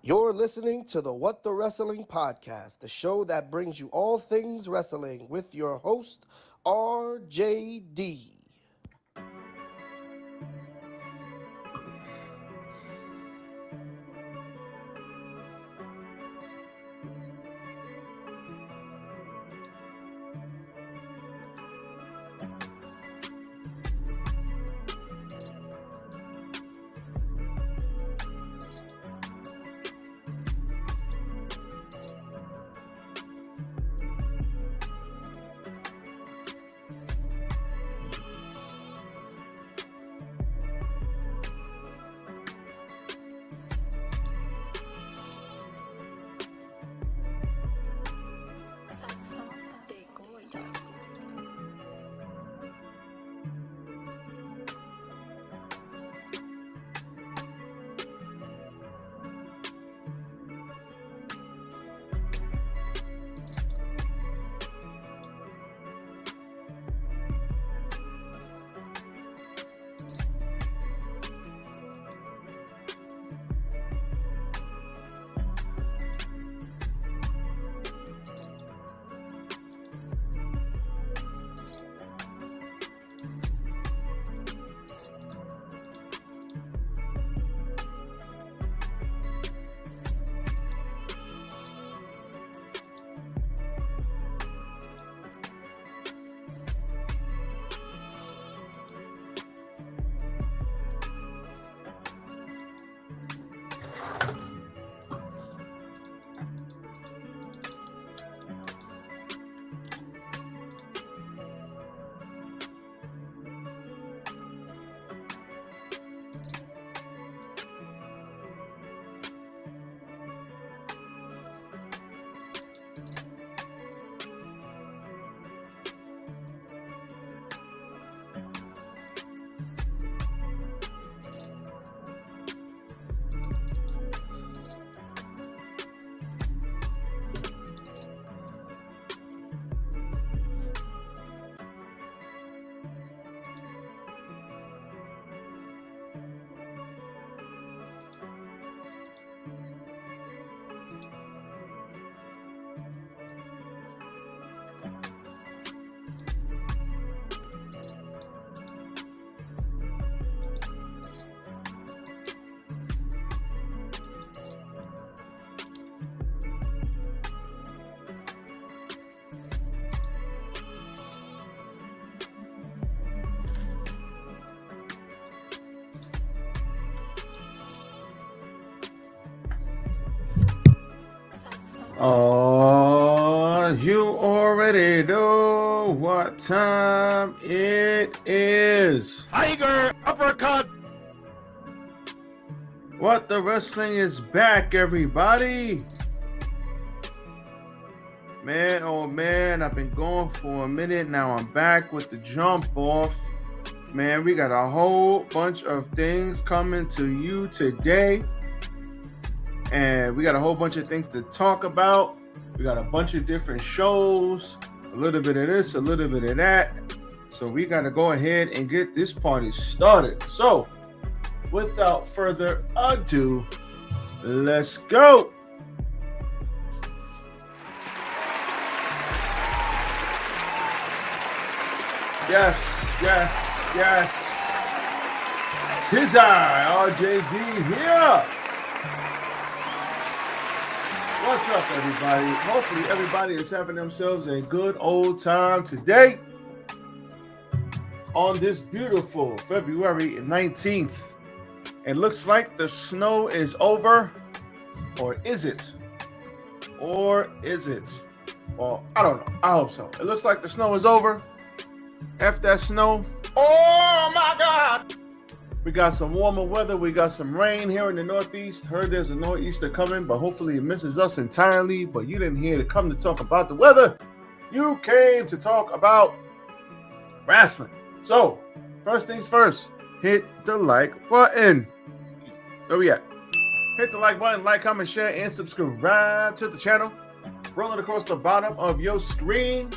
You're listening to the What the Wrestling Podcast, the show that brings you all things wrestling with your host, RJD. Oh, you already know what time it is. Tiger uppercut. What the Wrestling is back, everybody. Man, oh man, I've been gone for a minute. Now I'm back with the jump off. Man, we got a whole bunch of things coming to you today. And we got a whole bunch of things to talk about. We got a bunch of different shows, a little bit of this, a little bit of that. So we got to go ahead and get this party started. So without further ado, let's go. Yes, yes, yes. 'Tis I, RJD here. What's up, everybody? Hopefully everybody is having themselves a good old time today on this beautiful February 19th. It looks like the snow is over, or is it? Or is it? Well, I don't know. I hope so. It looks like the snow is over. F that snow. Oh my God! We got some warmer weather. We got some rain here in the Northeast. Heard there's a nor'easter coming, but hopefully it misses us entirely. But you didn't hear to come to talk about the weather. You came to talk about wrestling. So, first things first, hit the like button. Where we at? Hit the like button, like, comment, share, and subscribe to the channel. Rolling across the bottom of your screen.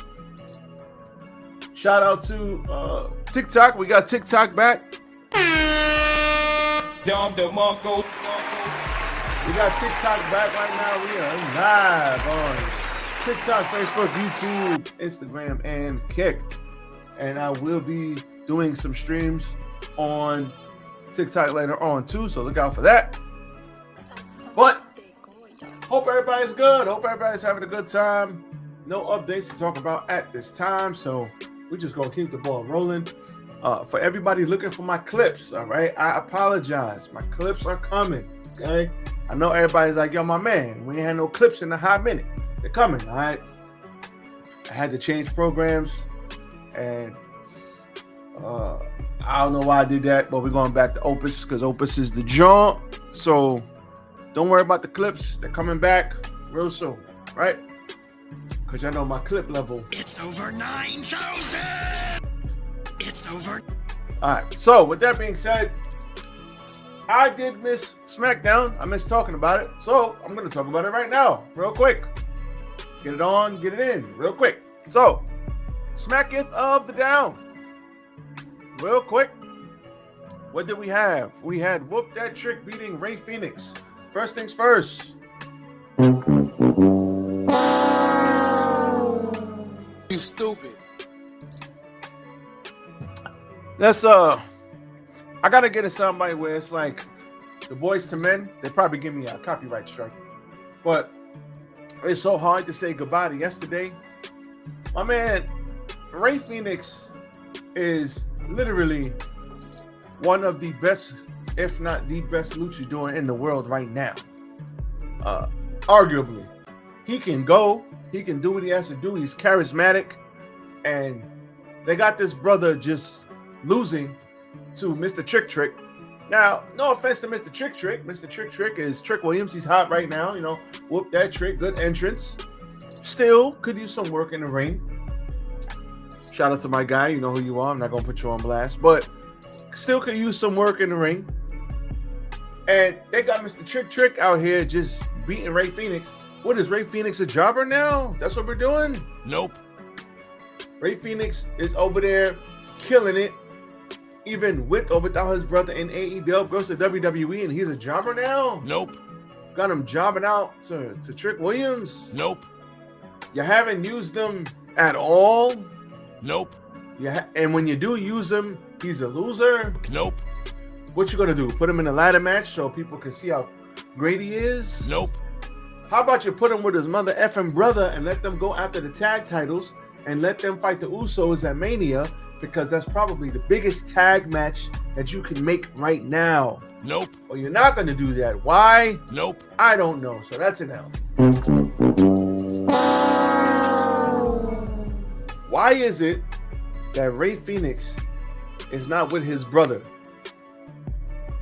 Shout out to TikTok. We got TikTok back. We got TikTok back right now. We are live on TikTok, Facebook, YouTube, Instagram, and Kick. And I will be doing some streams on TikTok later on too, so look out for that. But hope everybody's good. Hope everybody's having a good time. No updates to talk about at this time, so we're just gonna keep the ball rolling. For everybody looking for my clips, all right, I apologize. My clips are coming, okay? I know everybody's like, yo, my man, we ain't had no clips in a hot minute. They're coming, all right? I had to change programs, and I don't know why I did that, but we're going back to Opus because Opus is the jaunt. So don't worry about the clips. They're coming back real soon, right? Because I know my clip level. It's over 9,000! It's over. All right. So with that being said, I did miss SmackDown. I missed talking about it. So I'm going to talk about it right now, real quick. Get it on, get it in, real quick. So, Smacketh of the Down. Real quick. What did we have? We had Whoop That Trick beating Rey Fenix. First things first. You stupid. Let's I gotta get a soundbite where it's like the Boys to Men. They probably give me a copyright strike, but it's so hard to say goodbye to yesterday. My man, Rey Fenix is literally one of the best, if not the best luchador in the world right now. Arguably, he can go, he can do what he has to do. He's charismatic, and they got this brother just losing to Mr. Trick Trick. Now, no offense to Mr. Trick Trick. Mr. Trick Trick is Trick Williams. He's hot right now. You know, Whoop That Trick, good entrance. Still could use some work in the ring. Shout out to my guy. You know who you are. I'm not going to put you on blast. But still could use some work in the ring. And they got Mr. Trick Trick out here just beating Rey Fenix. What is Rey Fenix, a jobber now? That's what we're doing? Nope. Rey Fenix is over there killing it. Even with or without his brother in AEW, goes to WWE, and he's a jobber now? Nope. Got him jobbing out to Trick Williams? Nope. You haven't used them at all? Nope. And when you do use him, he's a loser? Nope. What you gonna do? Put him in a ladder match so people can see how great he is? Nope. How about you put him with his mother effing brother and let them go after the tag titles and let them fight the Usos at Mania? Because that's probably the biggest tag match that you can make right now. Nope. Well, you're not going to do that. Why? Nope. I don't know. So that's an L. Why is it that Rey Fenix is not with his brother?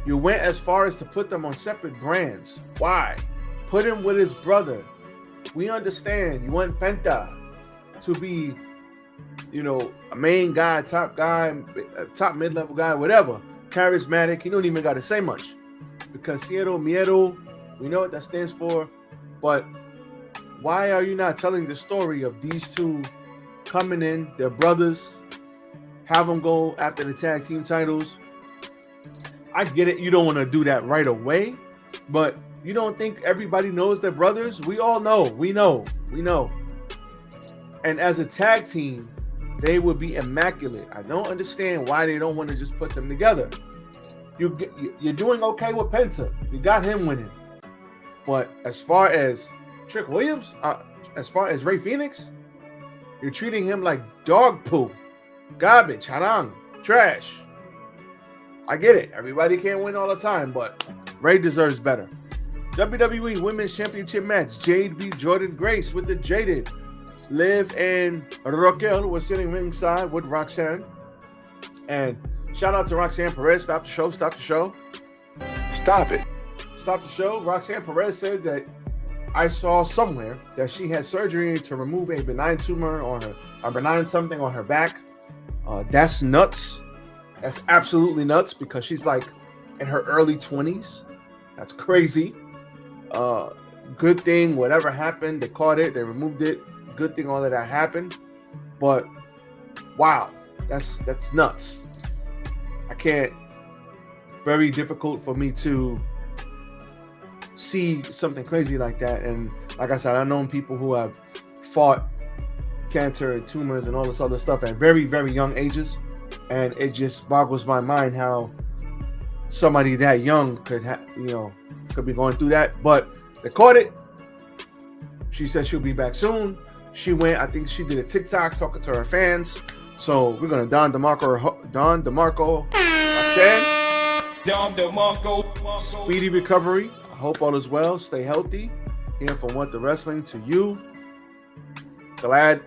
You went as far as to put them on separate brands. Why? Put him with his brother. We understand you want Penta to be, you know, a main guy, top mid-level guy, whatever. Charismatic. He don't even got to say much. Because Cero Miedo, we know what that stands for. But why are you not telling the story of these two coming in, their brothers, have them go after the tag team titles? I get it. You don't want to do that right away. But you don't think everybody knows they're brothers? We all know. We know. And as a tag team, they would be immaculate. I don't understand why they don't want to just put them together. You're doing okay with Penta. You got him winning. But as far as Trick Williams, as far as Rey Fenix, you're treating him like dog poo, garbage, harang, trash. I get it. Everybody can't win all the time, but Rey deserves better. WWE Women's Championship match. Jade beat Jordan Grace with the Jaded. Liv and Raquel were sitting ringside with Roxanne. And shout out to Roxanne Perez. Stop the show. Stop it. Stop the show. Roxanne Perez said that I saw somewhere that she had surgery to remove a benign tumor on her, a benign something on her back. That's nuts. That's absolutely nuts because she's like in her early 20s. That's crazy. Good thing whatever happened, they caught it, they removed it. Good thing all of that happened. But wow, that's nuts. I can't. Very difficult for me to see something crazy like that. And like I said, I've known people who have fought cancer and tumors and all this other stuff at very, very young ages. And it just boggles my mind how somebody that young could be going through that. But they caught it. She said she'll be back soon. She went, I think she did a TikTok talking to her fans. So we're gonna Don DeMarco. Speedy recovery. I hope all is well. Stay healthy. Here from What the Wrestling to you. Glad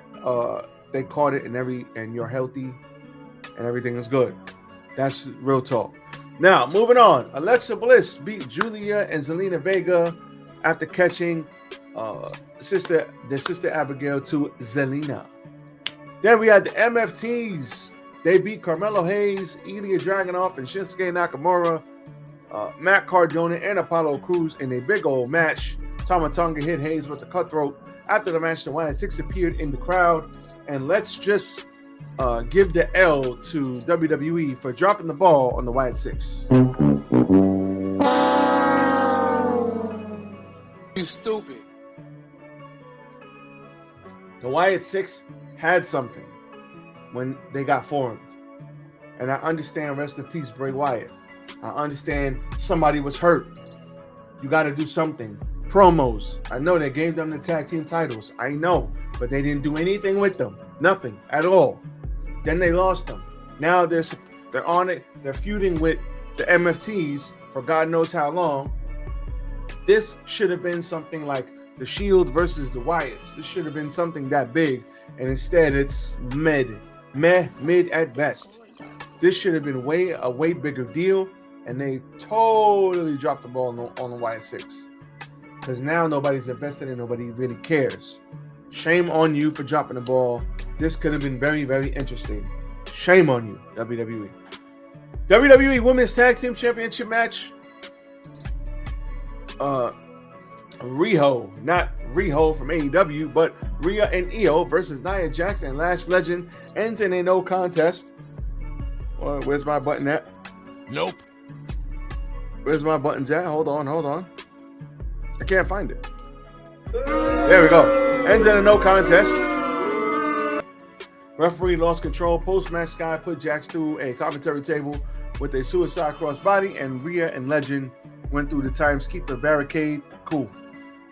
they caught it and you're healthy and everything is good. That's real talk. Now moving on. Alexa Bliss beat Julia and Zelina Vega after catching the sister Abigail to Zelina. Then we had the MFTs. They beat Carmelo Hayes, Ilya Dragunov, and Shinsuke Nakamura, Matt Cardona, and Apollo Crews in a big old match. Tama Tonga hit Hayes with the cutthroat. After the match, the Wyatt Six appeared in the crowd. And let's just give the L to WWE for dropping the ball on the Wyatt Six. You stupid. The Wyatt Six had something when they got formed. And I understand, rest in peace, Bray Wyatt. I understand somebody was hurt. You got to do something. Promos. I know they gave them the tag team titles. I know. But they didn't do anything with them. Nothing at all. Then they lost them. Now they're on it. They're feuding with the MFTs for God knows how long. This should have been something like the Shield versus the Wyatts. This should have been something that big. And instead it's mid at best. This should have been a way bigger deal. And they totally dropped the ball on the Wyatt Six. Because now nobody's invested in, nobody really cares. Shame on you for dropping the ball. This could have been very, very interesting. Shame on you, WWE. WWE Women's Tag Team Championship match. Riho, not Riho from AEW, but Rhea and Io versus Nia Jax and Lash Legend ends in a no contest. Where's my button at? Nope. Where's my buttons at? Hold on. I can't find it. There we go. Ends in a no contest. Referee lost control. Post-match, Sky put Jax through a commentary table with a suicide crossbody, and Rhea and Legend went through the Timeskeeper barricade. Cool.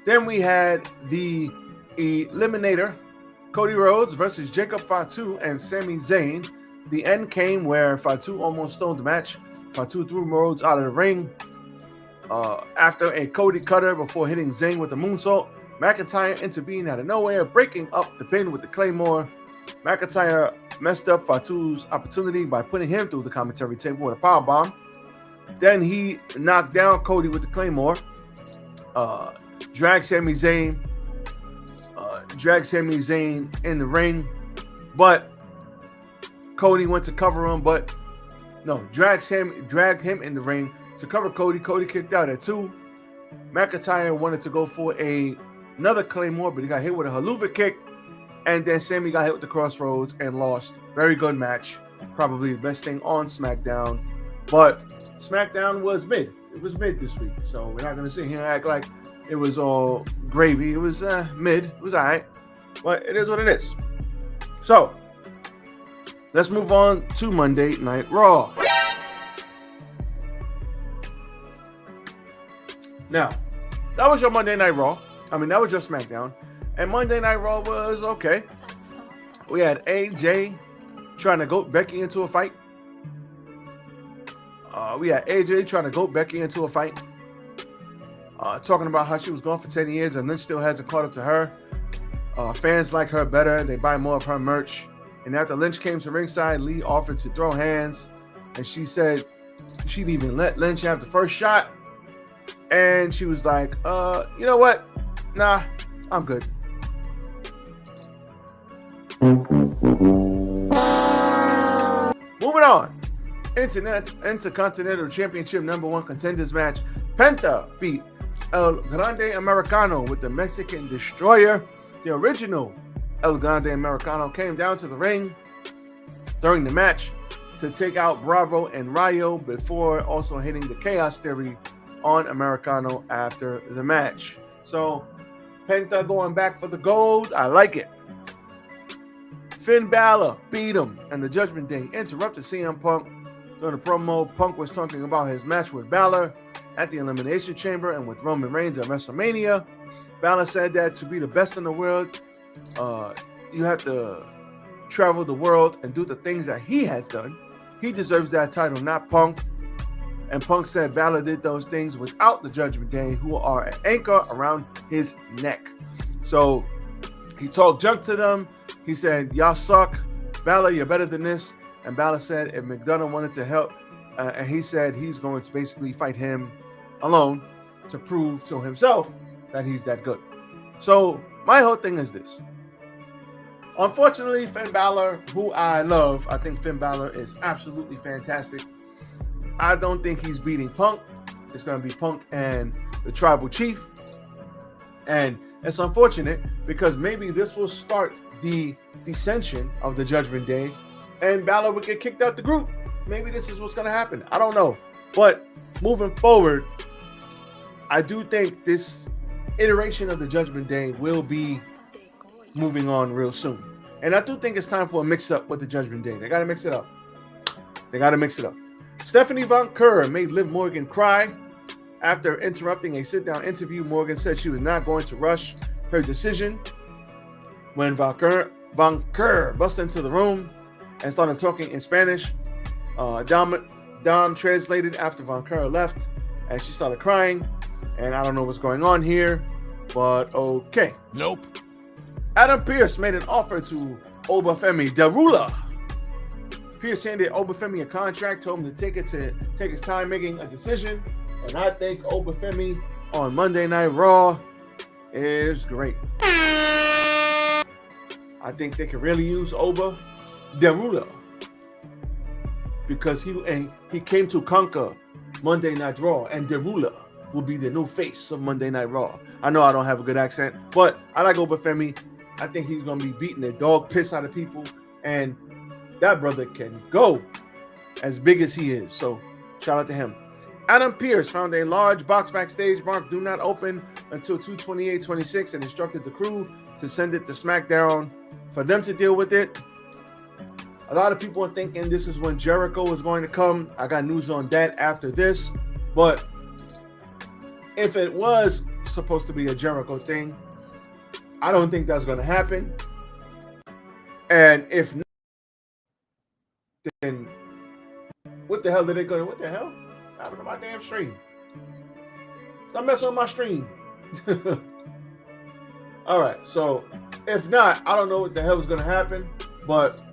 Then we had the Eliminator, Cody Rhodes versus Jacob Fatu and Sami Zayn. The end came where Fatu almost stole the match. Fatu threw Rhodes out of the ring after a Cody cutter before hitting Zayn with a moonsault. McIntyre intervened out of nowhere, breaking up the pin with the Claymore. McIntyre messed up Fatu's opportunity by putting him through the commentary table with a powerbomb. Then he knocked down Cody with the Claymore. Dragged Sami Zayn in the ring, but Cody went to cover him, dragged him in the ring to cover Cody. Cody kicked out at 2. McIntyre wanted to go for another Claymore, but he got hit with a haluva kick, and then Sami got hit with the Crossroads and lost. Very good match. Probably the best thing on SmackDown, but SmackDown was mid. It was mid this week, so we're not going to sit here and act like it was all gravy. It was mid. It was all right, but it is what it is. So let's move on to Monday Night Raw. Now, that was your Monday Night Raw. That was your SmackDown. And Monday Night Raw was okay. We had AJ trying to goat Becky into a fight. Talking about how she was gone for 10 years and Lynch still hasn't caught up to her. Fans like her better. They buy more of her merch. And after Lynch came to ringside, Lee offered to throw hands. And she said she'd even let Lynch have the first shot. And she was like, you know what? Nah, I'm good. Moving on. Intercontinental Championship #1 contenders match. Penta beat El Grande Americano with the Mexican Destroyer. The original El Grande Americano came down to the ring during the match to take out Bravo and Rayo before also hitting the Chaos Theory on Americano after the match. So Penta going back for the gold. I like it. Finn Balor beat him, and the Judgment Day interrupted CM Punk. During the promo, Punk was talking about his match with Balor at the Elimination Chamber and with Roman Reigns at WrestleMania. Balor said that to be the best in the world, you have to travel the world and do the things that he has done. He deserves that title, not Punk. And Punk said Balor did those things without the Judgment Day, who are an anchor around his neck. So he talked junk to them. He said, y'all suck. Balor, you're better than this. And Balor said if McDonough wanted to help, and he said he's going to basically fight him alone to prove to himself that he's that good. So my whole thing is this. Unfortunately, Finn Balor, who I love, I think Finn Balor is absolutely fantastic. I don't think he's beating Punk. It's going to be Punk and the Tribal Chief. And it's unfortunate because maybe this will start the dissension of the Judgment Day and Balor would get kicked out the group. Maybe this is what's going to happen. I don't know. But moving forward, I do think this iteration of the Judgment Day will be moving on real soon. And I do think it's time for a mix-up with the Judgment Day. They got to mix it up. Stephanie Von Kerr made Liv Morgan cry. After interrupting a sit-down interview, Morgan said she was not going to rush her decision. When Von Kerr busted into the room and started talking in Spanish, Dom translated after Von Kerr left, and she started crying. And I don't know what's going on here, but okay. Nope. Adam Pearce made an offer to Obafemi Darula. Pearce handed Obafemi a contract, told him to take his time making a decision. And I think Obafemi on Monday Night Raw is great. I think they can really use Oba Darula because he came to conquer Monday Night Raw, and Darula will be the new face of Monday Night Raw. I know I don't have a good accent, but I like Obafemi. I think he's going to be beating the dog piss out of people, and that brother can go as big as he is. So shout out to him. Adam Pearce found a large box backstage marked "Do Not Open" until 2/28/26 and instructed the crew to send it to SmackDown for them to deal with it. A lot of people are thinking this is when Jericho is going to come. I got news on that after this. But if it was supposed to be a Jericho thing, I don't think that's going to happen. And if not, then what the hell are they going to? What the hell happened to my damn stream? Stop messing with my stream. All right. So if not, I don't know what the hell is going to happen, but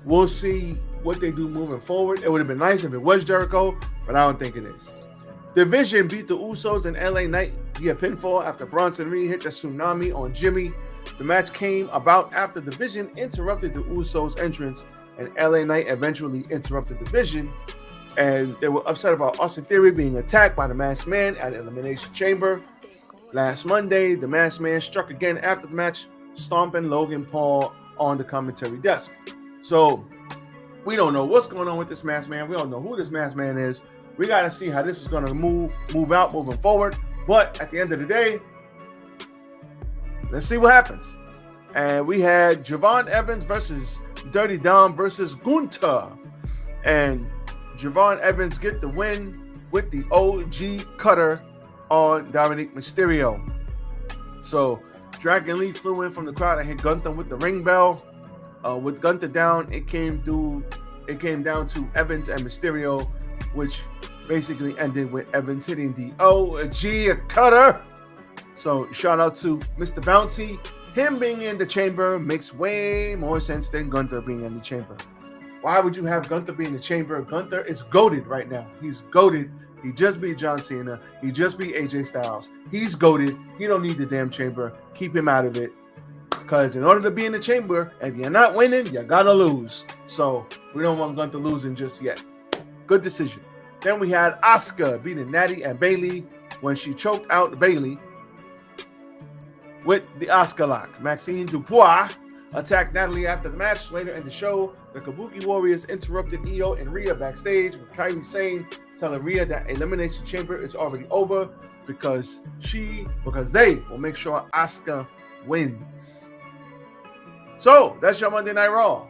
we'll see what they do moving forward. It would have been nice if it was Jericho, but I don't think it is. Division beat the Usos and LA Knight via pinfall after Bronson Reed hit the tsunami on Jimmy. The match came about after Division interrupted the Usos' entrance, and LA Knight eventually interrupted Division. And they were upset about Austin Theory being attacked by the Masked Man at Elimination Chamber. Last Monday, the Masked Man struck again after the match, stomping Logan Paul on the commentary desk. So we don't know what's going on with this Masked Man. We don't know who this Masked Man is. We got to see how this is going to move out moving forward. But at the end of the day, let's see what happens. And we had Javon Evans versus Dirty Dom versus Gunther. And Javon Evans get the win with the OG cutter on Dominic Mysterio. So Dragon Lee flew in from the crowd and hit Gunther with the ring bell. With Gunther down, it came down to Evans and Mysterio, which basically ended with Evans hitting the OG cutter. So shout out to Mr. Bounty. Him being in the chamber makes way more sense than Gunther being in the chamber. Why would you have Gunther be in the chamber? Gunther is goated right now. He's goated. He just beat John Cena. He just beat AJ Styles. He's goated. He don't need the damn chamber. Keep him out of it. Because in order to be in the chamber, if you're not winning, you gotta lose. So we don't want Gunther losing just yet. Good decision. Then we had Asuka beating Natty and Bayley when she choked out Bayley with the Asuka lock. Maxine Dubois attacked Natalie after the match. Later in the show, the Kabuki Warriors interrupted Io and Rhea backstage with Kylie saying telling Rhea that Elimination Chamber is already over because they will make sure Asuka wins. So that's your Monday Night Raw.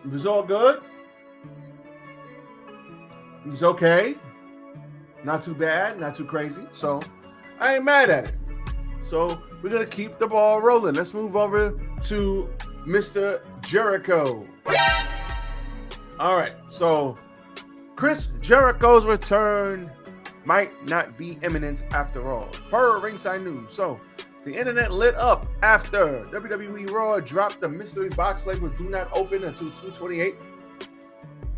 It was all good. It was okay. Not too bad, not too crazy. So I ain't mad at it. So we're going to keep the ball rolling. Let's move over to Mr. Jericho. All right. So Chris Jericho's return might not be imminent after all, per Ringside News. So the internet lit up after WWE Raw dropped the mystery box label "Do Not Open" until 2/28,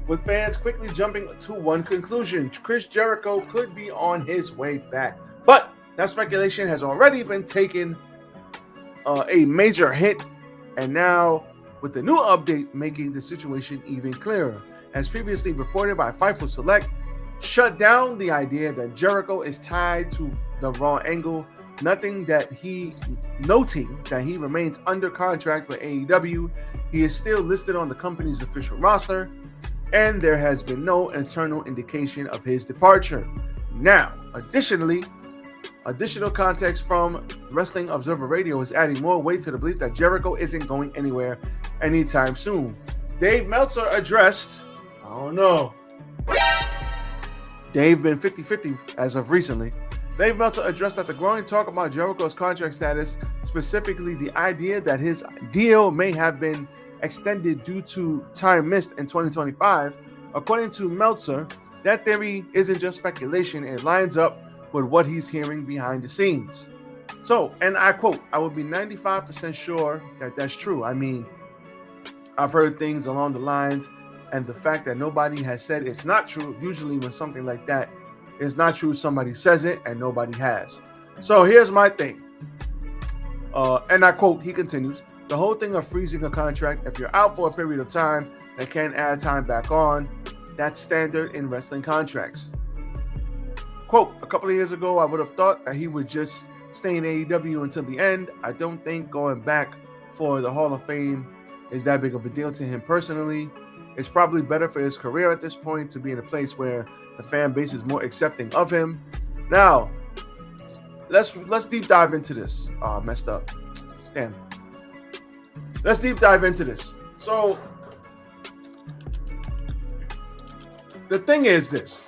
with fans quickly jumping to one conclusion: Chris Jericho could be on his way back. But that speculation has already been taken a major hit, and now with the new update making the situation even clearer. As previously reported by Fightful Select, shut down the idea that Jericho is tied to the Raw angle, noting that he remains under contract with AEW. He is still listed on the company's official roster, and there has been no internal indication of his departure. Now, additional context from Wrestling Observer Radio is adding more weight to the belief that Jericho isn't going anywhere anytime soon. Dave Meltzer addressed, I don't know, Dave been 50-50 as of recently. Dave Meltzer addressed that the growing talk about Jericho's contract status, specifically the idea that his deal may have been extended due to time missed in 2025. According to Meltzer, that theory isn't just speculation, it lines up with what he's hearing behind the scenes. So, and I quote, "I would be 95% sure that that's true. I mean, I've heard things along the lines, and the fact that nobody has said it's not true, usually when something like that is not true, somebody says it and nobody has." So here's my thing. And I quote, he continues, "The whole thing of freezing a contract, if you're out for a period of time, they can't add time back on. That's standard in wrestling contracts." Quote, "A couple of years ago, I would have thought that he would just stay in AEW until the end. I don't think going back for the Hall of Fame is that big of a deal to him personally. It's probably better for his career at this point to be in a place where the fan base is more accepting of him." Now, let's deep dive into this. Messed up. Damn. Let's deep dive into this. So, the thing is this.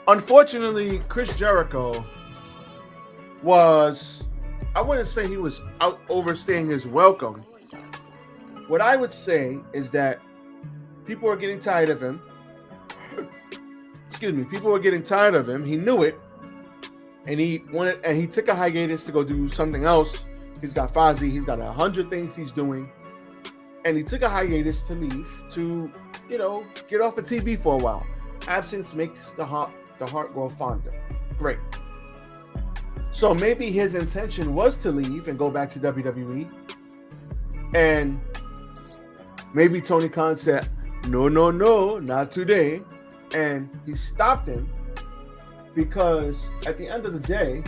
Unfortunately, Chris Jericho was, I wouldn't say he was out overstaying his welcome. What I would say is that people are getting tired of him. People were getting tired of him. He knew it. And he took a hiatus to go do something else. He's got Fozzy. He's got 100 things he's doing. And he took a hiatus to leave to, get off of TV for a while. Absence makes the heart grow fonder. Great. So maybe his intention was to leave and go back to WWE. And maybe Tony Khan said, no, not today. And he stopped him because at the end of the day,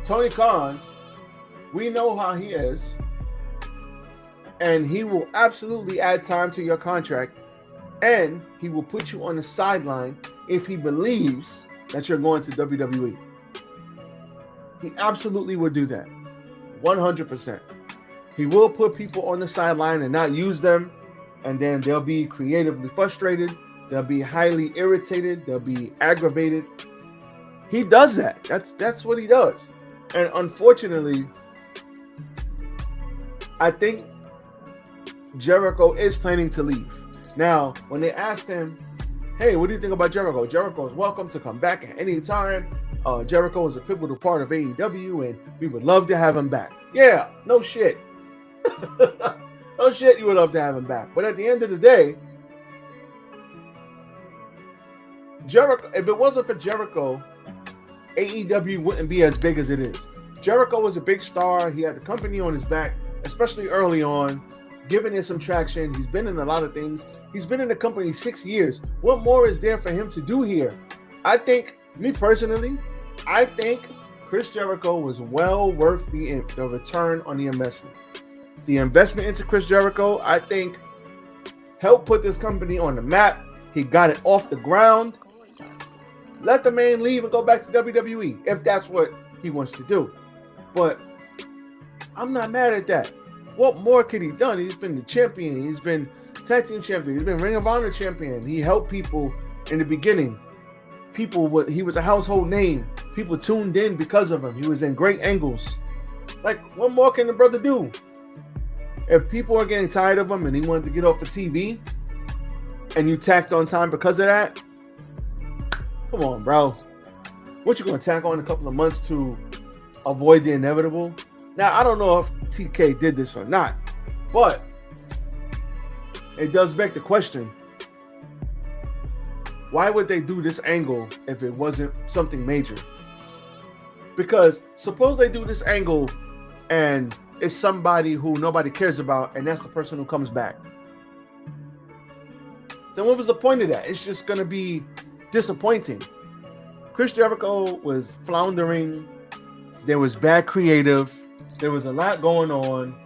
Tony Khan, we know how he is, and he will absolutely add time to your contract, and he will put you on the sideline if he believes that you're going to WWE. He absolutely will do that, 100%. He will put people on the sideline and not use them, and then they'll be creatively frustrated, they'll be highly irritated, they'll be aggravated. He does that. That's what he does. And unfortunately, I think Jericho is planning to leave. Now, when they asked him, hey, what do you think about Jericho? Jericho is welcome to come back at any time. Jericho is a pivotal part of AEW, and we would love to have him back. Yeah, no shit. No shit, you would love to have him back. But at the end of the day, Jericho, if it wasn't for Jericho, AEW wouldn't be as big as it is. Jericho was a big star. He had the company on his back, especially early on, giving it some traction. He's been in a lot of things. He's been in the company 6 years. What more is there for him to do here? I think, me personally, I think Chris Jericho was well worth the return on the investment. The investment into Chris Jericho, I think, helped put this company on the map. He got it off the ground. Let the man leave and go back to WWE if that's what he wants to do. But I'm not mad at that. What more could he done? He's been the champion. He's been tag team champion. He's been Ring of Honor champion. He helped people in the beginning. He was a household name. People tuned in because of him. He was in great angles. Like, what more can the brother do? If people are getting tired of him and he wanted to get off of TV and you tacked on time because of that, come on, bro. What you going to tack on a couple of months to avoid the inevitable? Now, I don't know if TK did this or not, but it does beg the question, why would they do this angle if it wasn't something major? Because suppose they do this angle and it's somebody who nobody cares about, and that's the person who comes back. Then what was the point of that? It's just going to be disappointing. Chris Jericho was floundering. There was bad creative. There was a lot going on.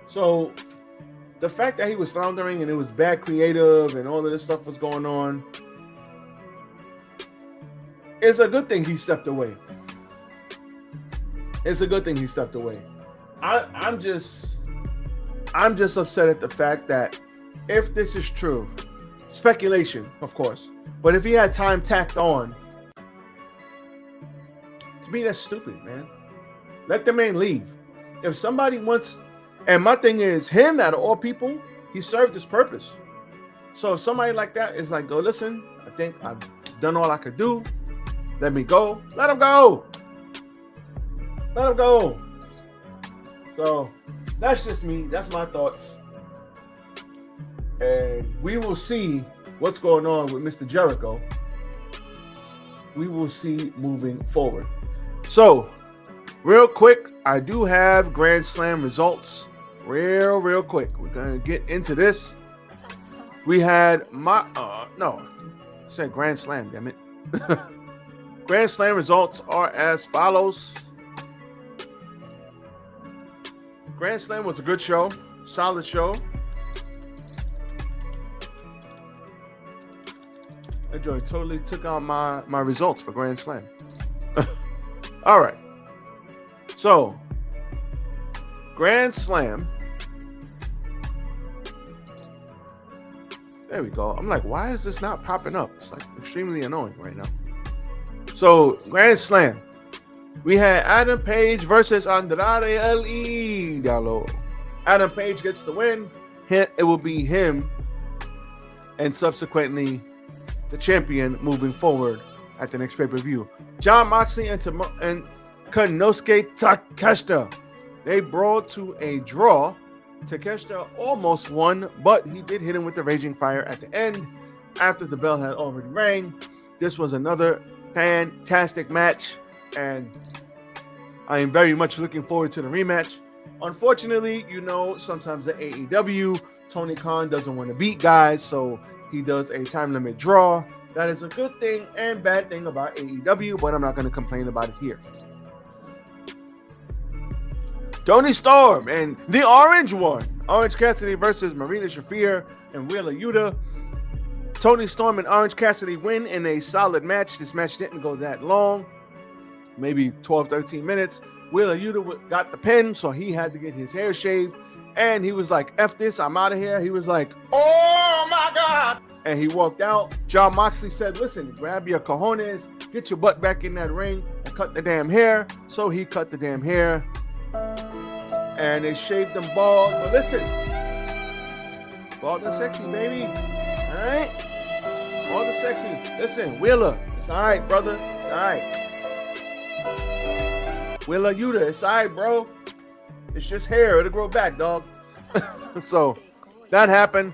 So the fact that he was floundering and it was bad creative and all of this stuff was going on, it's a good thing he stepped away. It's a good thing he stepped away. I'm just upset at the fact that if this is true, speculation, of course, but if he had time tacked on, to me, that's stupid, man. Let the man leave. If somebody wants, and my thing is, him out of all people, he served his purpose. So if somebody like that is like, go, listen, I think I've done all I could do. Let me go. Let him go. Let him go. So that's just me. That's my thoughts. And we will see what's going on with Mr. Jericho. We will see moving forward. So, real quick, I do have Grand Slam results. Real quick. We're going to get into this. We had I said Grand Slam, damn it. Grand Slam results are as follows. Grand Slam was a good show, solid show. That joint totally took out my results for Grand Slam. All right. So, Grand Slam. There we go. I'm like, why is this not popping up? It's like extremely annoying right now. So, Grand Slam. We had Adam Page versus Andrade El Idolo. Adam Page gets the win. It will be him and subsequently the champion moving forward at the next pay-per-view. Jon Moxley and Konosuke Takeshita. They brawled to a draw. Takeshita almost won, but he did hit him with the Raging Fire at the end after the bell had already rang. This was another fantastic match, and I am very much looking forward to the rematch. Unfortunately, sometimes at AEW, Tony Khan doesn't want to beat guys, so he does a time limit draw. That is a good thing and bad thing about AEW, but I'm not going to complain about it here. Tony Storm and the Orange One. Orange Cassidy versus Marina Shafir and Wheeler Yuta. Tony Storm and Orange Cassidy win in a solid match. This match didn't go that long. Maybe 12, 13 minutes. Wheeler Yuta got the pin, so he had to get his hair shaved. And he was like, F this, I'm out of here. He was like, oh my God. And he walked out. Jon Moxley said, listen, grab your cojones, get your butt back in that ring and cut the damn hair. So he cut the damn hair. And they shaved them bald. But listen, bald and sexy, baby. All right? Bald and sexy. Listen, Wheeler, it's all right, brother. It's all right. Wheeler Yuta, it's all right, bro. It's just hair. It'll grow back, dog. So that happened.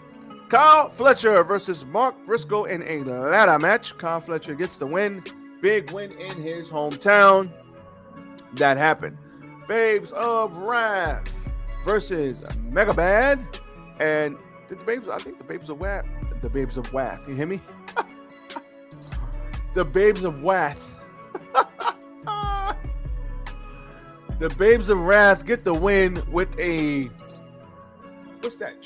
Kyle Fletcher versus Mark Briscoe in a ladder match. Kyle Fletcher gets the win. Big win in his hometown. That happened. Babes of Wrath versus Mega Bad. And I think the Babes of Wrath. The Babes of Wrath. You hear me? The Babes of Wrath The Babes of Wrath get the win with a, what's that, a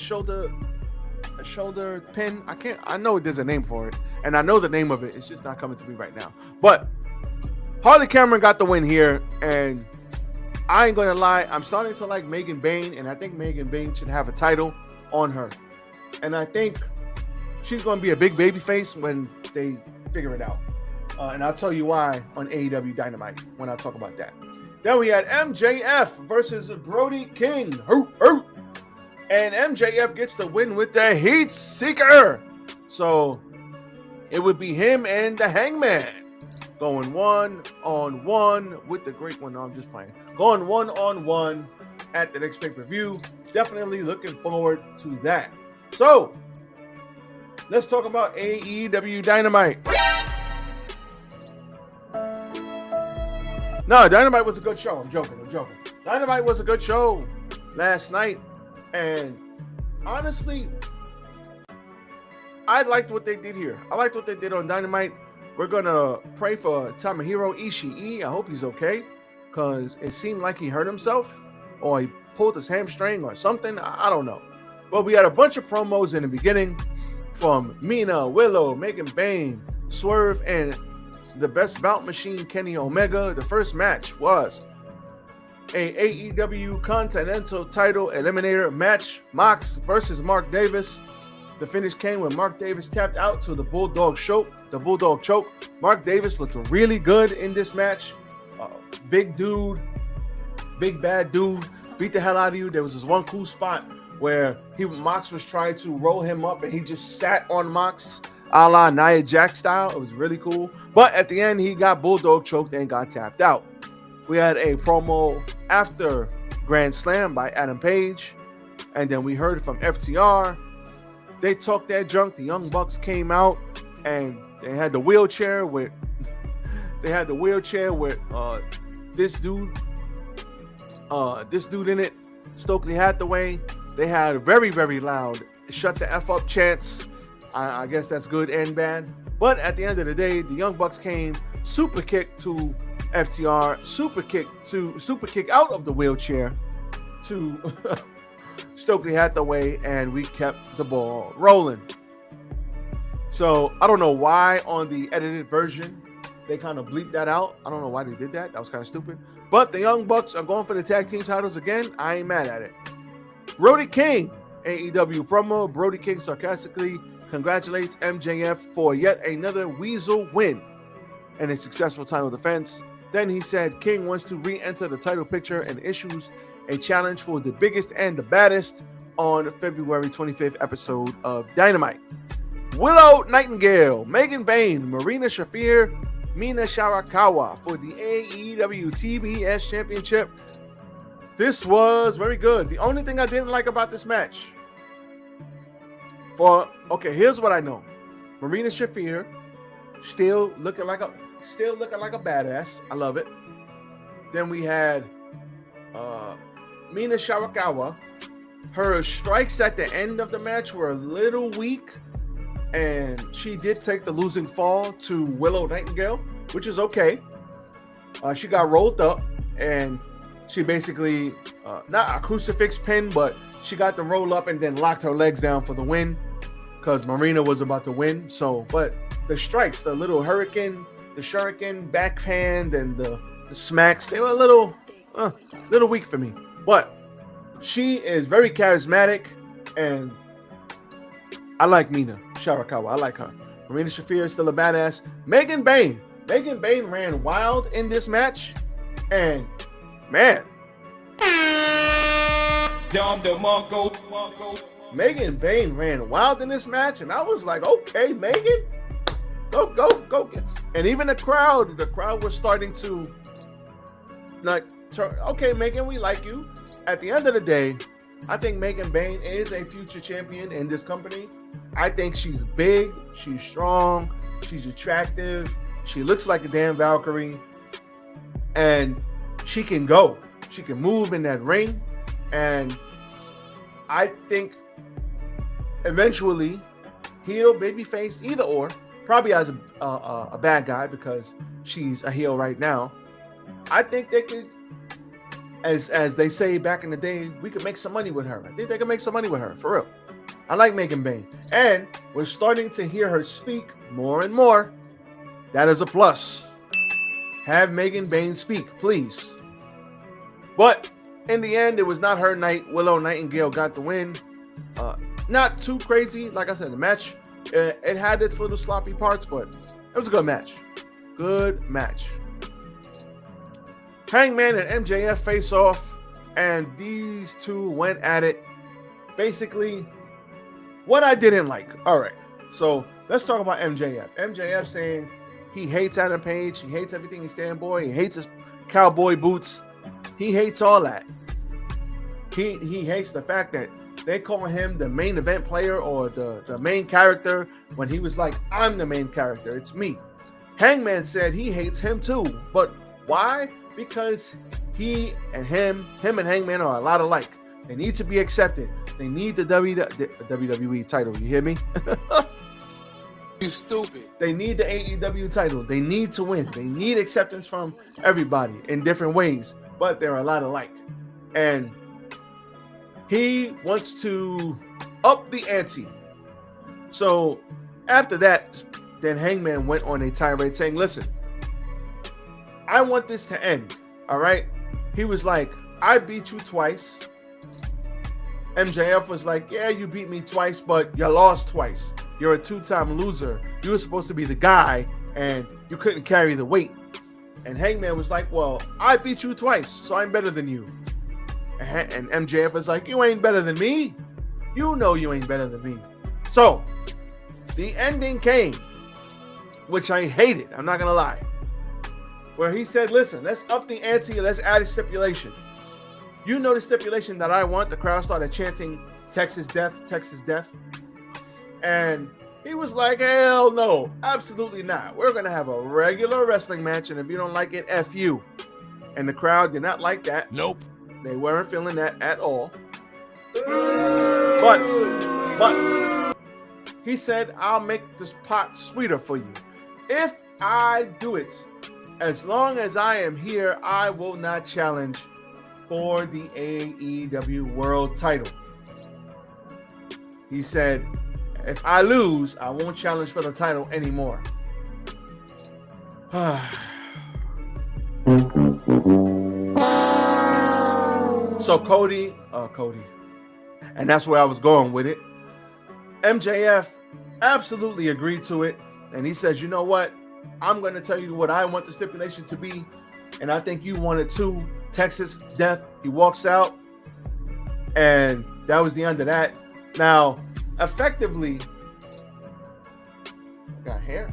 shoulder pin? I know there's a name for it, and I know the name of it. It's just not coming to me right now. But Harley Cameron got the win here, and I ain't gonna lie, I'm starting to like Megan Bayne, and I think Megan Bayne should have a title on her. And I think she's gonna be a big baby face when they figure it out. And I'll tell you why on AEW Dynamite when I talk about that. Then we had MJF versus Brody King. And MJF gets the win with the Heat Seeker. So it would be him and the Hangman going 1-on-1 with the Great One. No, I'm just playing. Going 1-on-1 at the next pay-per-view. Definitely looking forward to that. So let's talk about AEW Dynamite. No, Dynamite was a good show. I'm joking. Dynamite was a good show last night. And honestly, I liked what they did here. I liked what they did on Dynamite. We're going to pray for Tomohiro Ishii. I hope he's okay, because it seemed like he hurt himself or he pulled his hamstring or something. I don't know. But we had a bunch of promos in the beginning from Mina, Willow, Megan Bayne, Swerve, and the best bout machine, Kenny Omega. The first match was a AEW Continental title eliminator match, Mox versus Mark Davis. The finish came when Mark Davis tapped out to the Bulldog choke. Mark Davis looked really good in this match. Big dude, big bad dude, beat the hell out of you. There was this one cool spot where Mox was trying to roll him up and he just sat on Mox, a la Nia Jax style. It was really cool. But at the end, he got Bulldog choked and got tapped out. We had a promo after Grand Slam by Adam Page. And then we heard from FTR. They talked their junk. The Young Bucks came out and they had the wheelchair with this dude in it, Stokely Hathaway. They had very, very loud shut the F up chants. I guess that's good and bad. But at the end of the day, the Young Bucks came, super kick to FTR, super kick out of the wheelchair to Stokely Hathaway, and we kept the ball rolling. So I don't know why on the edited version they kind of bleeped that out. I don't know why they did that. That was kind of stupid. But the Young Bucks are going for the tag team titles again. I ain't mad at it. Brody King, AEW promo. Brody King sarcastically congratulates MJF for yet another Weasel win and a successful title defense. Then he said King wants to re-enter the title picture and issues a challenge for the biggest and the baddest on February 25th episode of Dynamite. Willow Nightingale, Megan Bayne, Marina Shafir, Mina Shirakawa for the AEW TBS Championship. This was very good. The only thing I didn't like about this match, here's what I know. Marina Shafir still looking like a badass. I love it. Then we had Mina Shirakawa. Her strikes at the end of the match were a little weak, and she did take the losing fall to Willow Nightingale, which is okay. She got rolled up, and she basically, not a crucifix pin, but she got the roll up and then locked her legs down for the win because Marina was about to win. So, but the strikes, the little shuriken, backhand, and the smacks, they were a little weak for me. But she is very charismatic, and I like Mina Shirakawa. I like her. Marina Shafir is still a badass. Megan Bayne ran wild in this match, and man, Megan Bayne ran wild in this match, and I was like, okay, Megan, go. And even the crowd was starting to okay, Megan, we like you. At the end of the day, I think Megan Bayne is a future champion in this company. I think she's big, she's strong, she's attractive, she looks like a damn Valkyrie, and she can go. She can move in that ring, and I think eventually heel, babyface, either or, probably as a bad guy because she's a heel right now. I think they could as they say back in the day, we could make some money with her. I think they can make some money with her, for real. I like Megan Bayne. And we're starting to hear her speak more and more. That is a plus. Have Megan Bayne speak, please. But in the end, it was not her night. Willow Nightingale got the win. Not too crazy. Like I said, the match, it had its little sloppy parts, but it was a good match. Good match. Hangman and MJF face off, and these two went at it. Basically, what I didn't like. All right, so let's talk about MJF. MJF saying he hates Adam Page. He hates everything he stands for. He hates his cowboy boots. He hates all that. He hates the fact that they call him the main event player or the main character when he was like, I'm the main character. It's me. Hangman said he hates him too. But why? Because he and him and Hangman are a lot alike. They need to be accepted. They need the WWE title. You hear me? You stupid. They need the AEW title. They need to win. They need acceptance from everybody in different ways. But they're a lot alike. And he wants to up the ante. So after that, then Hangman went on a tirade saying, listen, I want this to end. All right. He was like, I beat you twice. MJF was like, yeah, you beat me twice, but you lost twice. You're a two-time loser. You were supposed to be the guy, and you couldn't carry the weight. And Hangman was like, well, I beat you twice, so I'm better than you. And MJF was like, you ain't better than me. You know you ain't better than me. So the ending came, which I hated. I'm not going to lie. Where he said, listen, let's up the ante. Let's add a stipulation. You know the stipulation that I want. The crowd started chanting, Texas death, Texas death. And he was like, hell no, absolutely not. We're going to have a regular wrestling match. And if you don't like it, F you. And the crowd did not like that. Nope. They weren't feeling that at all. But he said, I'll make this pot sweeter for you. If I do it, as long as I am here, I will not challenge for the AEW World title. He said, if I lose, I won't challenge for the title anymore. So Cody, and that's where I was going with it. MJF absolutely agreed to it. And he says, you know what? I'm going to tell you what I want the stipulation to be. And I think you want it too. Texas death. He walks out. And that was the end of that. Now, effectively, got hair.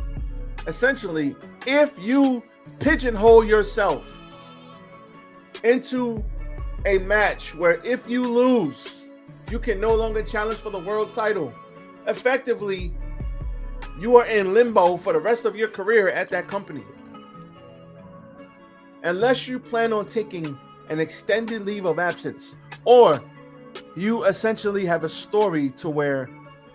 Essentially, if you pigeonhole yourself into a match where if you lose, you can no longer challenge for the world title, effectively, you are in limbo for the rest of your career at that company. Unless you plan on taking an extended leave of absence, or you essentially have a story to where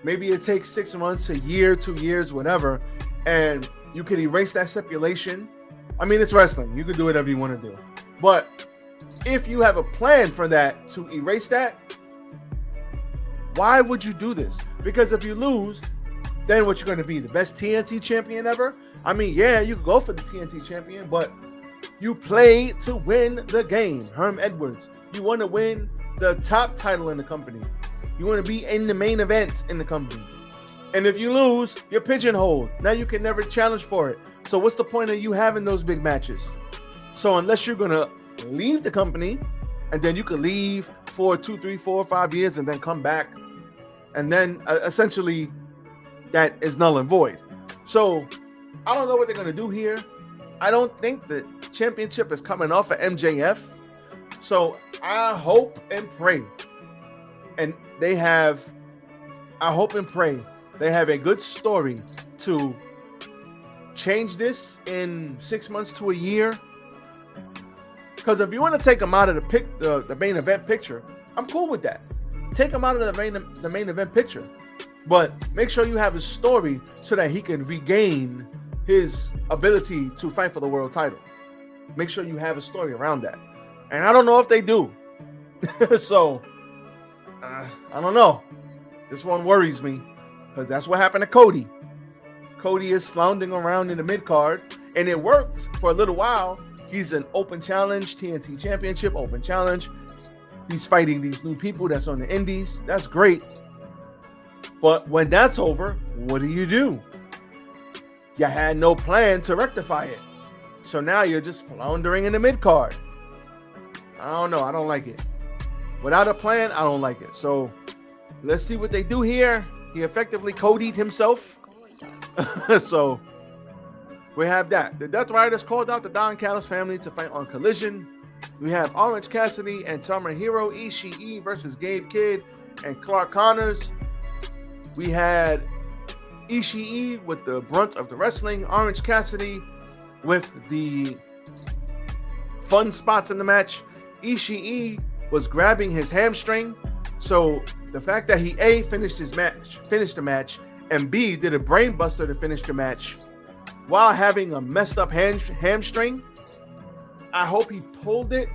maybe it takes 6 months, a year, 2 years, whatever, and you can erase that stipulation. I mean, it's wrestling. You can do whatever you want to do. But if you have a plan for that, to erase that, why would you do this? Because if you lose, then what you're going to be? The best TNT champion ever? I mean, yeah, you could go for the TNT champion, but you play to win the game. Herm Edwards, you want to win the top title in the company. You want to be in the main event in the company. And if you lose, you're pigeonholed. Now you can never challenge for it. So what's the point of you having those big matches? So unless you're going to leave the company, and then you could leave for 2, 3, 4, 5 years and then come back, and then essentially that is null and void. So I don't know what they're going to do here. I don't think the championship is coming off of MJF. So I hope and pray, and I hope and pray they have a good story to change this in 6 months to a year. Because if you want to take him out of the main event picture, I'm cool with that. Take him out of the main event picture, but make sure you have a story so that he can regain his ability to fight for the world title. Make sure you have a story around that. And I don't know if they do. So, I don't know. This one worries me because that's what happened to Cody. Cody is floundering around in the mid-card, and it worked for a little while. He's an open challenge, TNT Championship, open challenge. He's fighting these new people that's on the indies. That's great. But when that's over, what do? You had no plan to rectify it. So now you're just floundering in the mid-card. I don't know. I don't like it. Without a plan, I don't like it. So let's see what they do here. He effectively Cody'd himself. So we have that. The Death Riders called out the Don Callis family to fight on Collision. We have Orange Cassidy and Tomohiro Ishii versus Gabe Kidd and Clark Connors. We had Ishii with the brunt of the wrestling, Orange Cassidy with the fun spots in the match. Ishii was grabbing his hamstring, so the fact that he A, finished the match, and B, did a brain buster to finish the match while having a messed up hamstring. I hope he pulled it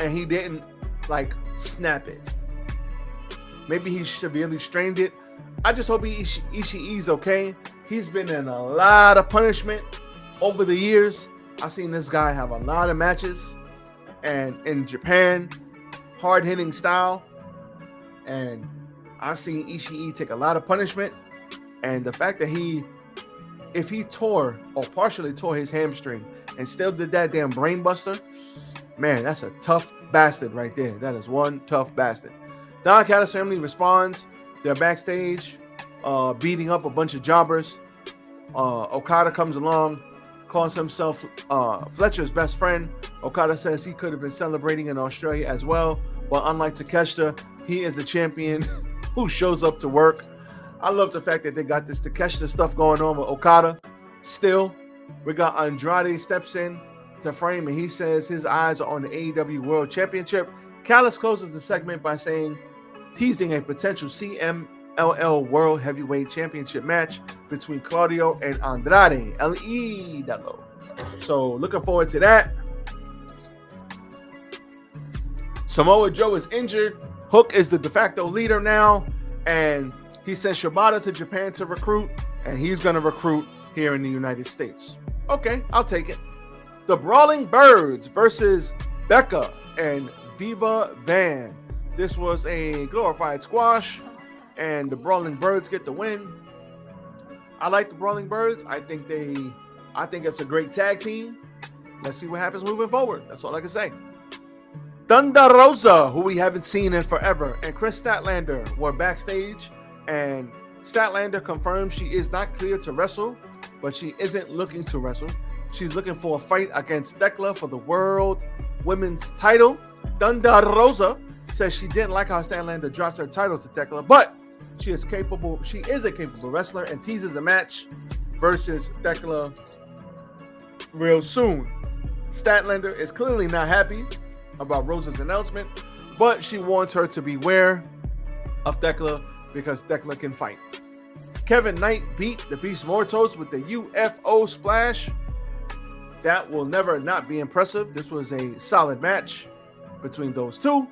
and he didn't like snap it. Maybe he severely strained it. I just hope Ishii's okay. He's been in a lot of punishment over the years. I've seen this guy have a lot of matches, and in Japan, hard-hitting style, and I've seen Ishii take a lot of punishment. And the fact that if he tore or partially tore his hamstring and still did that damn brain buster, man, that's a tough bastard right there. That is one tough bastard. Don Callis family responds. They're backstage, beating up a bunch of jobbers. Okada comes along, calls himself Fletcher's best friend. Okada says he could have been celebrating in Australia as well, but unlike Takeshita, he is a champion who shows up to work. I love the fact that they got this Takeshita stuff going on with Okada. Still, we got Andrade steps in to frame, and he says his eyes are on the AEW World Championship. Callis closes the segment by teasing a potential CMLL World Heavyweight Championship match between Claudio and Andrade, L.E.W. So looking forward to that. Samoa Joe is injured. Hook is the de facto leader now, and he sent Shibata to Japan to recruit, and he's going to recruit here in the United States. Okay, I'll take it. The Brawling Birds versus Becca and Viva Van. This was a glorified squash, and the Brawling Birds get the win. I like the Brawling Birds. I think it's a great tag team. Let's see what happens moving forward. That's all I can say. Thunder Rosa, who we haven't seen in forever, and Chris Statlander were backstage, and Statlander confirms she is not clear to wrestle, but she isn't looking to wrestle. She's looking for a fight against Thekla for the World Women's title. Thunder Rosa says she didn't like how Statlander dropped her title to Thekla, but she is a capable wrestler and teases a match versus Thekla real soon. Statlander is clearly not happy about Rosa's announcement, but she wants her to beware of Thekla because Thekla can fight. Kevin Knight beat the Beast Mortos with the UFO splash. That will never not be impressive. This was a solid match between those two.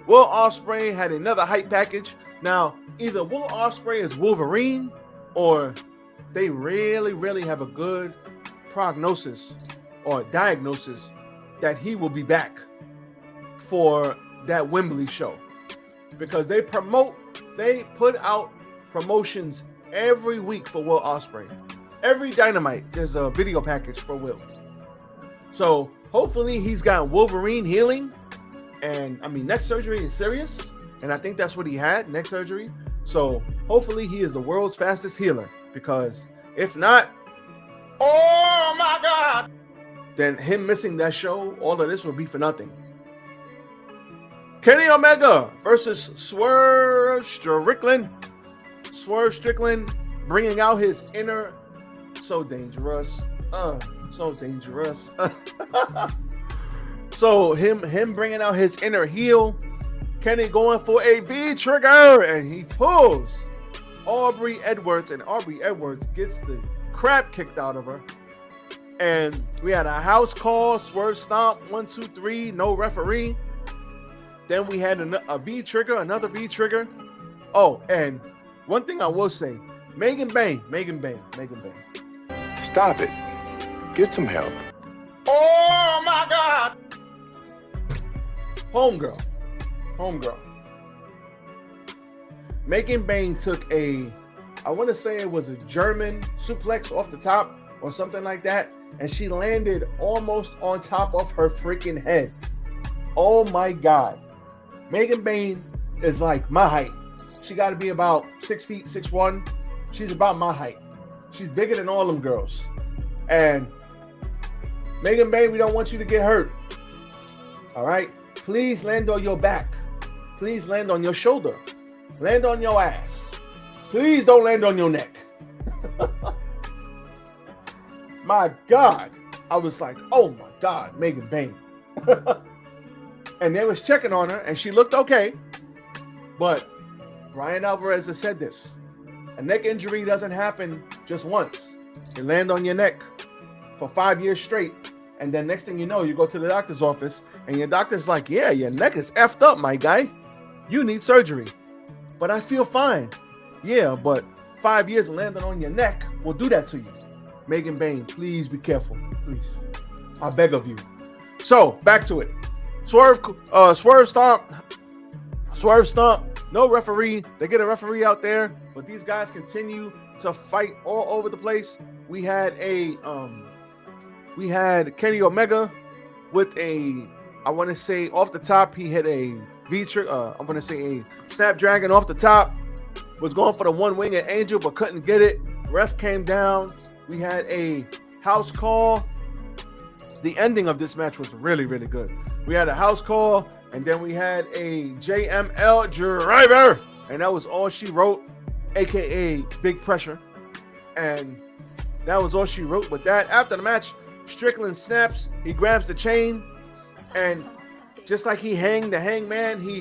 Will Ospreay had another hype package. Now, either Will Ospreay is Wolverine, or they really have a good prognosis or diagnosis that he will be back for that Wembley show, because they put out promotions every week for Will Ospreay. Every Dynamite, there's a video package for Will. So hopefully he's got Wolverine healing, and I mean, neck surgery is serious, and I think that's what he had, neck surgery. So hopefully he is the world's fastest healer, because if not, oh my God, then him missing that show, all of this will be for nothing. Kenny Omega versus Swerve Strickland. Swerve Strickland bringing out his inner, so dangerous. So dangerous. So him bringing out his inner heel. Kenny going for a V trigger, and he pulls Aubrey Edwards, and Aubrey Edwards gets the crap kicked out of her. And we had a house call, swerve stomp, 1, 2, 3, no referee. Then we had a V trigger, another V trigger. Oh, and one thing I will say, Megan Bain. Stop it. Get some help. Oh my God. Homegirl. Megan Bain took I want to say it was a German suplex off the top or something like that. And she landed almost on top of her freaking head. Oh my God. Megan Bain is like my height. She got to be about 6 feet, 6'1". She's about my height. She's bigger than all them girls. And Megan Bain, we don't want you to get hurt. All right? Please land on your back. Please land on your shoulder. Land on your ass. Please don't land on your neck. My God. I was like, oh my God, Megan Bain. And they was checking on her and she looked okay. But Brian Alvarez has said this. A neck injury doesn't happen just once. You land on your neck for 5 years straight. And then next thing you know, you go to the doctor's office and your doctor's like, yeah, your neck is effed up, my guy. You need surgery. But I feel fine. Yeah, but 5 years of landing on your neck will do that to you. Megan Bain, please be careful. Please. I beg of you. So, back to it. Swerve stomp. No referee. They get a referee out there, but these guys continue to fight all over the place. We had Kenny Omega with I want to say off the top, he hit a I'm going to say a Snapdragon off the top. Was going for the one-winged angel, but couldn't get it. Ref came down. We had a house call. The ending of this match was really, really good. We had a house call, and then we had a JML driver, and that was all she wrote, aka Big Pressure. And that was all she wrote with that. After the match, Strickland snaps, he grabs the chain, and just like he hung the hangman, he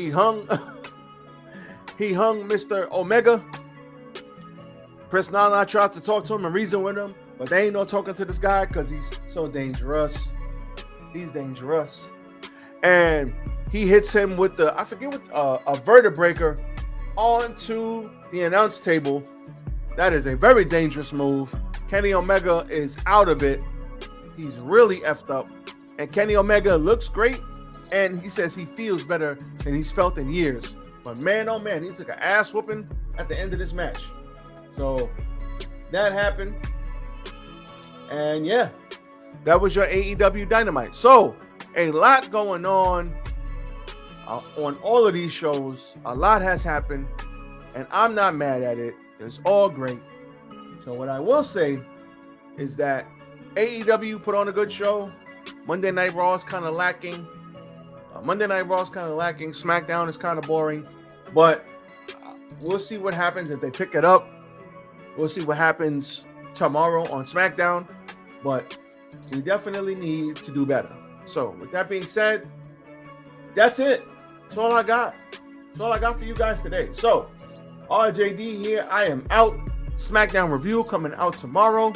hung Mr. Omega. Chris Nana tries to talk to him and reason with him, but they ain't no talking to this guy because he's so dangerous. He's dangerous. And he hits him with a vertebreaker onto the announce table. That is a very dangerous move. Kenny Omega is out of it. He's really effed up. And Kenny Omega looks great. And he says he feels better than he's felt in years. But man, oh man, he took an ass whooping at the end of this match. So that happened. And yeah, that was your AEW Dynamite. So a lot going on all of these shows. A lot has happened. And I'm not mad at it. It's all great. So what I will say is that AEW put on a good show. Monday Night Raw is kind of lacking. SmackDown is kind of boring. But we'll see what happens if they pick it up. We'll see what happens tomorrow on SmackDown. But we definitely need to do better. So with that being said, that's it. That's all I got. That's all I got for you guys today. So RJD here. I am out. SmackDown review coming out tomorrow.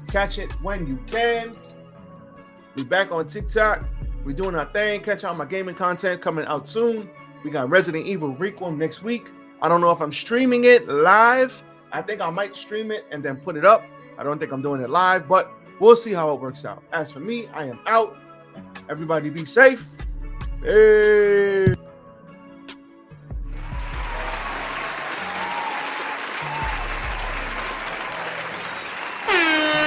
Catch it when you can. We back on TikTok. We're doing our thing. Catch all my gaming content coming out soon. We got Resident Evil Requiem next week. I don't know if I'm streaming it live. I think I might stream it and then put it up. I don't think I'm doing it live, but we'll see how it works out. As for me, I am out. Everybody be safe. Hey.